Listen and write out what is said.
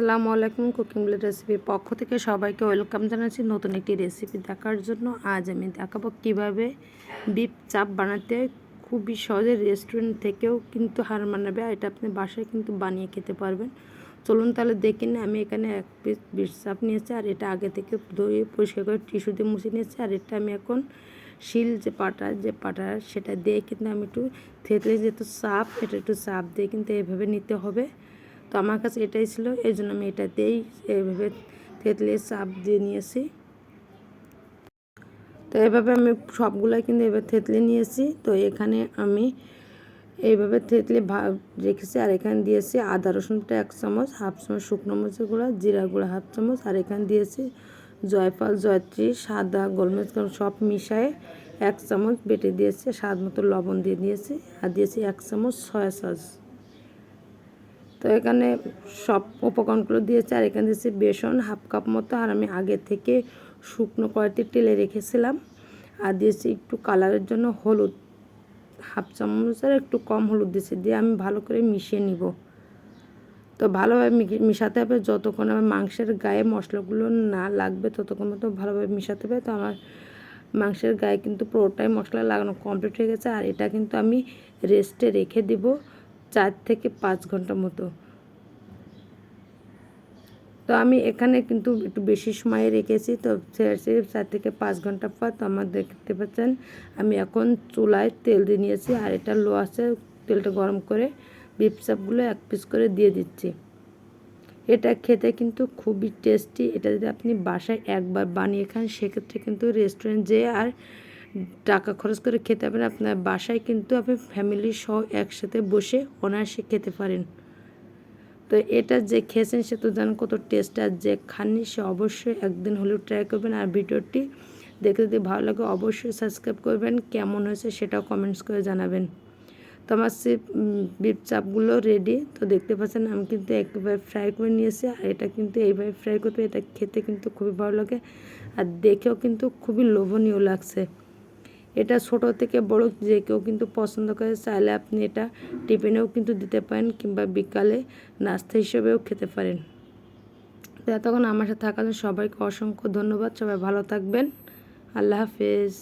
আসসালামু আলাইকুম cooking blade রেসিপির পক্ষ থেকে সবাইকে ওয়েলকাম জানাচ্ছি নতুন একটি রেসিপি দেখার জন্য। আজ আমি দেখাবো কিভাবে বিফ চাপ বানাতে খুবই সহজে রেস্টুরেন্ট থেকেও কিন্তু হার মানাবে। এটা আপনি বাসায় কিন্তু বানিয়ে খেতে পারবেন। চলুন তাহলে দেখে নিন। আমি এখানে এক পিস বিফ চাপ নিয়েছি, আর এটা আগে থেকে ধুয়ে পরিষ্কার করে টিস্যু দিয়ে মুছে নিয়েছি। আর এটা আমি এখন শিল যে পাটা সেটা দিয়ে কিন্তু আমি একটু থেতলে, যেহেতু চাপ এটা একটু চাপ দিয়ে কিন্তু এভাবে নিতে হবে। তো আমার কাছে এটাই ছিল, এই জন্য আমি এটাতেই এইভাবে থেতলে চাপ দিয়ে নিয়েছি। তো এইভাবে আমি সবগুলাই কিন্তু এবার থেতলে নিয়েছি। তো এখানে আমি এইভাবে থেতলে রেখেছি। আর এখানে দিয়েছি আদা রসুনটা 1 চামচ, হাফ চামচ শুকনো মরিচের গুঁড়া, জিরা গুঁড়া হাফ চামচ, আর এখানে দিয়েছি জয়ফল, জয়ত্রী, সাদা গোলমরিচ সব মিশায়ে 1 চামচ বেটে দিয়েছি। স্বাদ মতো লবণ দিয়ে দিয়েছি, আর দিয়েছি 1 চামচ সয়া সস। তো এখানে সব উপকরণগুলো দিয়েছি। আর এখানে দিয়েছি বেসন হাফ কাপ মতো, আর আমি আগে থেকে শুকনো কড়াইতে টেলে রেখেছিলাম। আর দিয়েছি একটু কালারের জন্য হলুদ, হাফ চামচের একটু কম হলুদ দিয়েছি, দিয়ে আমি ভালো করে মিশিয়ে নিব। তো ভালোভাবে মিশাতে হবে, যতক্ষণ আমার মাংসের গায়ে মশলাগুলো না লাগবে ততক্ষণ মতো ভালোভাবে মিশাতে হবে। তো আমার মাংসের গায়ে কিন্তু পুরোটাই মশলা লাগানো কমপ্লিট হয়ে গেছে। আর এটা কিন্তু আমি রেস্টে রেখে দিব 4 থেকে 5 ঘন্টা মতো। তো আমি এখানে কিন্তু একটু বেশি সময় রেখেছি। তো 4 থেকে 5 ঘন্টা পর তো আমার দেখতে পাচ্ছেন আমি এখন চুলায় তেল দিয়ে নিয়েছি। আর এটা লো আছে, তেলটা গরম করে বিফ চাপগুলো 1 পিস করে দিয়ে দিচ্ছি। এটা খেতে কিন্তু খুবই টেস্টি। এটা যদি আপনি বাসায় একবার বানিয়ে খান, সেক্ষেত্রে কিন্তু রেস্টুরেন্ট যেয়ে আর টাকা খরচ করে খেতে হবে না। আপনার বাসায় কিন্তু আপনি ফ্যামিলি সহ একসাথে বসে অনায়াসে খেতে পারেন। তো এটা যে খেয়েছেন সে তো জানেন কত টেস্ট, আর যে খাননি সে অবশ্যই একদিন হলেও ট্রাই করবেন। আর ভিডিওটি দেখতে যদি ভালো লাগে অবশ্যই সাবস্ক্রাইব করবেন। কেমন হয়েছে সেটাও কমেন্টস করে জানাবেন। তো আমার সে বিফ চাপগুলো রেডি। তো দেখতে পাচ্ছেন আমি কিন্তু একেবারে ফ্রাই করে নিয়েছি। আর এটা কিন্তু এইভাবে ফ্রাই করতে, এটা খেতে কিন্তু খুবই ভালো লাগে, আর দেখেও কিন্তু খুবই লোভনীয় লাগছে। এটা ছোট থেকে বড় যে কেউ কিন্তু পছন্দ করে। চাইলে আপনি এটা টিফিনেও কিন্তু দিতে পারেন, কিংবা বিকালে নাস্তা হিসেবেও খেতে পারেন। তো এতক্ষণ আমার সাথে থাকার জন্য সবাইকে অসংখ্য ধন্যবাদ। সবাই ভালো থাকবেন। আল্লাহ হাফেজ।